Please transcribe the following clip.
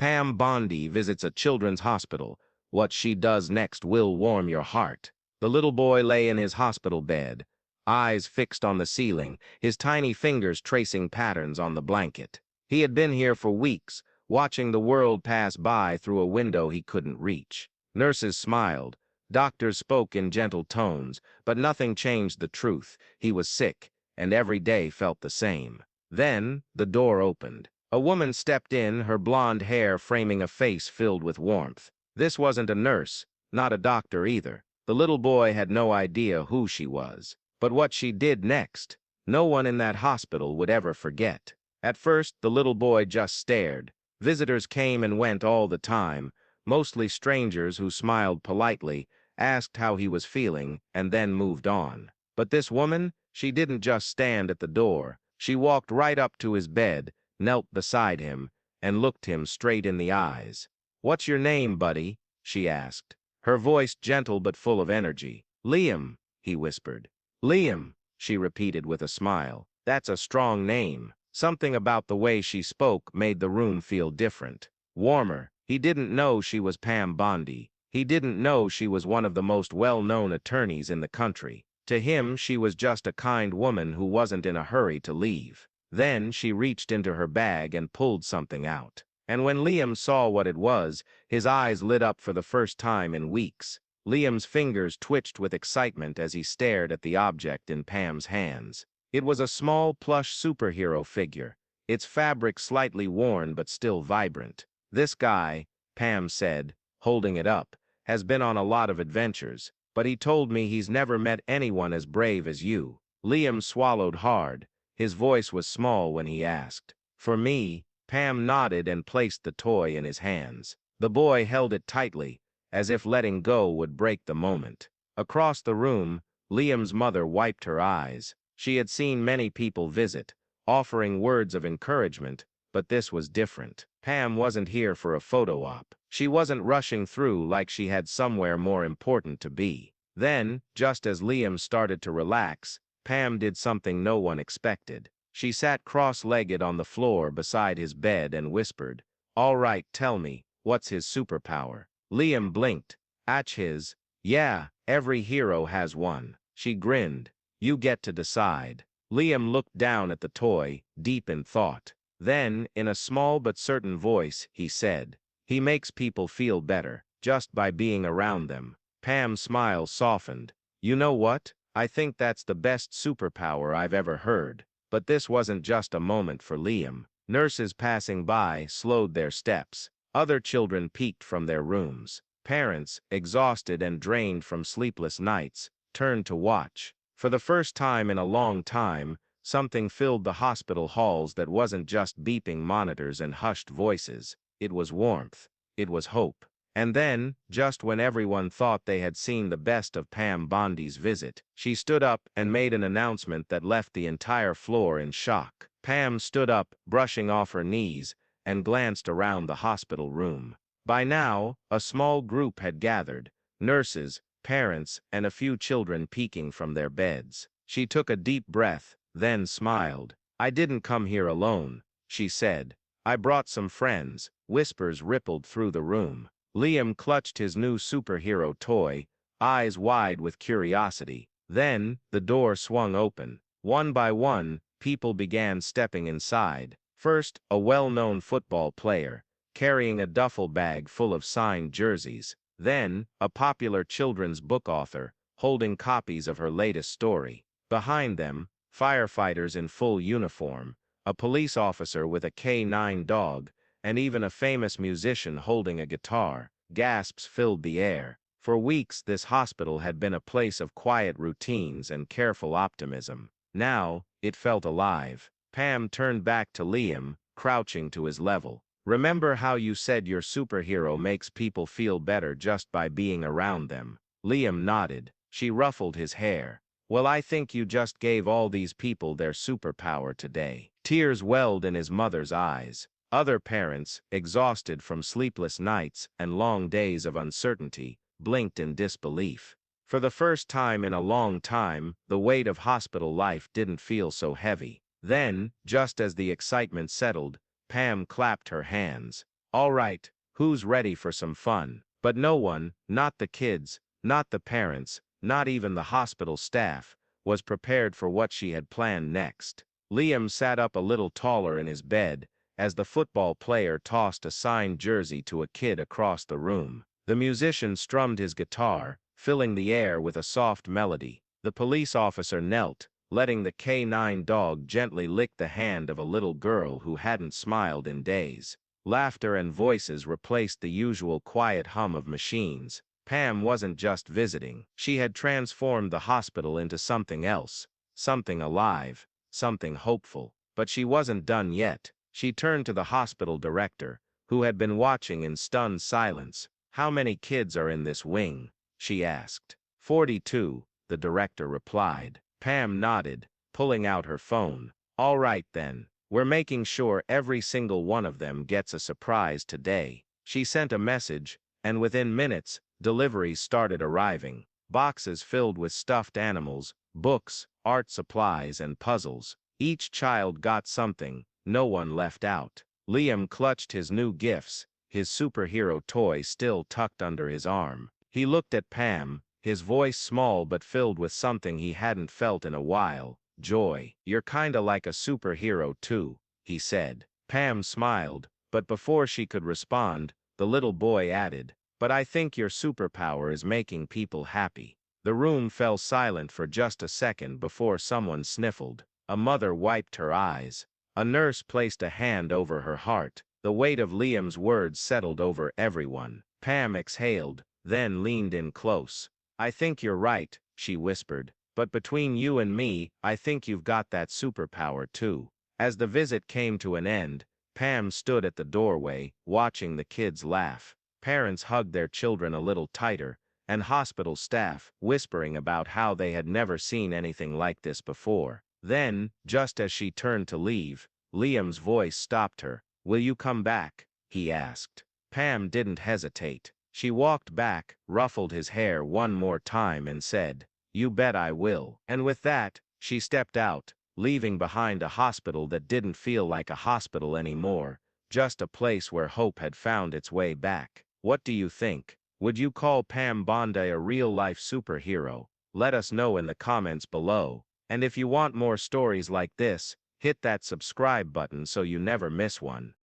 Pam Bondi visits a children's hospital. What she does next will warm your heart. The little boy lay in his hospital bed, eyes fixed on the ceiling, his tiny fingers tracing patterns on the blanket. He had been here for weeks, watching the world pass by through a window he couldn't reach. Nurses smiled. Doctors spoke in gentle tones, but nothing changed the truth. He was sick, and every day felt the same. Then, the door opened. A woman stepped in, her blonde hair framing a face filled with warmth. This wasn't a nurse, not a doctor either. The little boy had no idea who she was. But what she did next, no one in that hospital would ever forget. At first, the little boy just stared. Visitors came and went all the time, mostly strangers who smiled politely, asked how he was feeling, and then moved on. But this woman, she didn't just stand at the door. She walked right up to his bed, knelt beside him, and looked him straight in the eyes. "What's your name, buddy?" she asked. Her voice gentle but full of energy. "Liam," he whispered. "Liam," she repeated with a smile. "That's a strong name." Something about the way she spoke made the room feel different, warmer. He didn't know she was Pam Bondi. He didn't know she was one of the most well-known attorneys in the country. To him, she was just a kind woman who wasn't in a hurry to leave. Then she reached into her bag and pulled something out. And when Liam saw what it was, his eyes lit up for the first time in weeks. Liam's fingers twitched with excitement as he stared at the object in Pam's hands. It was a small plush superhero figure, its fabric slightly worn but still vibrant. "This guy," Pam said, holding it up, "has been on a lot of adventures, but he told me he's never met anyone as brave as you." Liam swallowed hard. His voice was small when he asked. "For me?" Pam nodded and placed the toy in his hands. The boy held it tightly, as if letting go would break the moment. Across the room, Liam's mother wiped her eyes. She had seen many people visit, offering words of encouragement, but this was different. Pam wasn't here for a photo op. She wasn't rushing through like she had somewhere more important to be. Then, just as Liam started to relax, Pam did something no one expected. She sat cross-legged on the floor beside his bed and whispered, "All right, tell me, what's his superpower?" Liam blinked. "His. Yeah, every hero has one." She grinned. "You get to decide." Liam looked down at the toy, deep in thought. Then, in a small but certain voice, he said, "He makes people feel better, just by being around them." Pam's smile softened. "You know what? I think that's the best superpower I've ever heard." But this wasn't just a moment for Liam. Nurses passing by slowed their steps. Other children peeked from their rooms. Parents, exhausted and drained from sleepless nights, turned to watch. For the first time in a long time, something filled the hospital halls that wasn't just beeping monitors and hushed voices. It was warmth. It was hope. And then, just when everyone thought they had seen the best of Pam Bondi's visit, she stood up and made an announcement that left the entire floor in shock. Pam stood up, brushing off her knees, and glanced around the hospital room. By now, a small group had gathered, nurses, parents, and a few children peeking from their beds. She took a deep breath, then smiled. "I didn't come here alone," she said. "I brought some friends." Whispers rippled through the room. Liam clutched his new superhero toy, eyes wide with curiosity. Then, the door swung open. One by one, people began stepping inside. First, a well-known football player, carrying a duffel bag full of signed jerseys. Then, a popular children's book author, holding copies of her latest story. Behind them, firefighters in full uniform, a police officer with a K9 dog, and even a famous musician holding a guitar. Gasps filled the air. For weeks, this hospital had been a place of quiet routines and careful optimism. Now, it felt alive. Pam turned back to Liam, crouching to his level. "Remember how you said your superhero makes people feel better just by being around them?" Liam nodded. She ruffled his hair. "Well, I think you just gave all these people their superpower today." Tears welled in his mother's eyes. Other parents, exhausted from sleepless nights and long days of uncertainty, blinked in disbelief. For the first time in a long time, the weight of hospital life didn't feel so heavy. Then, just as the excitement settled, Pam clapped her hands. All right, who's ready for some fun? But no one, not the kids, not the parents, not even the hospital staff, was prepared for what she had planned next. Liam sat up a little taller in his bed as the football player tossed a signed jersey to a kid across the room. The musician strummed his guitar, filling the air with a soft melody. The police officer knelt, letting the K9 dog gently lick the hand of a little girl who hadn't smiled in days. Laughter and voices replaced the usual quiet hum of machines. Pam wasn't just visiting. She had transformed the hospital into something else, something alive, something hopeful. But she wasn't done yet. She turned to the hospital director, who had been watching in stunned silence. "How many kids are in this wing?" she asked. 42, the director replied. Pam nodded, pulling out her phone. "All right then. We're making sure every single one of them gets a surprise today." She sent a message, and within minutes, deliveries started arriving. Boxes filled with stuffed animals, books, art supplies, and puzzles. Each child got something, no one left out. Liam clutched his new gifts, his superhero toy still tucked under his arm. He looked at Pam, his voice small but filled with something he hadn't felt in a while. "Joy. You're kinda like a superhero too," he said. Pam smiled, but before she could respond, the little boy added, "But I think your superpower is making people happy." The room fell silent for just a second before someone sniffled. A mother wiped her eyes. A nurse placed a hand over her heart. The weight of Liam's words settled over everyone. Pam exhaled, then leaned in close. "I think you're right," she whispered. "But between you and me, I think you've got that superpower too." As the visit came to an end, Pam stood at the doorway, watching the kids laugh. Parents hugged their children a little tighter, and hospital staff whispering about how they had never seen anything like this before. Then, just as she turned to leave, Liam's voice stopped her. "Will you come back?" he asked. Pam didn't hesitate. She walked back, ruffled his hair one more time and said, "You bet I will." And with that, she stepped out, leaving behind a hospital that didn't feel like a hospital anymore, just a place where hope had found its way back. What do you think? Would you call Pam Bondi a real-life superhero? Let us know in the comments below. And if you want more stories like this, hit that subscribe button so you never miss one.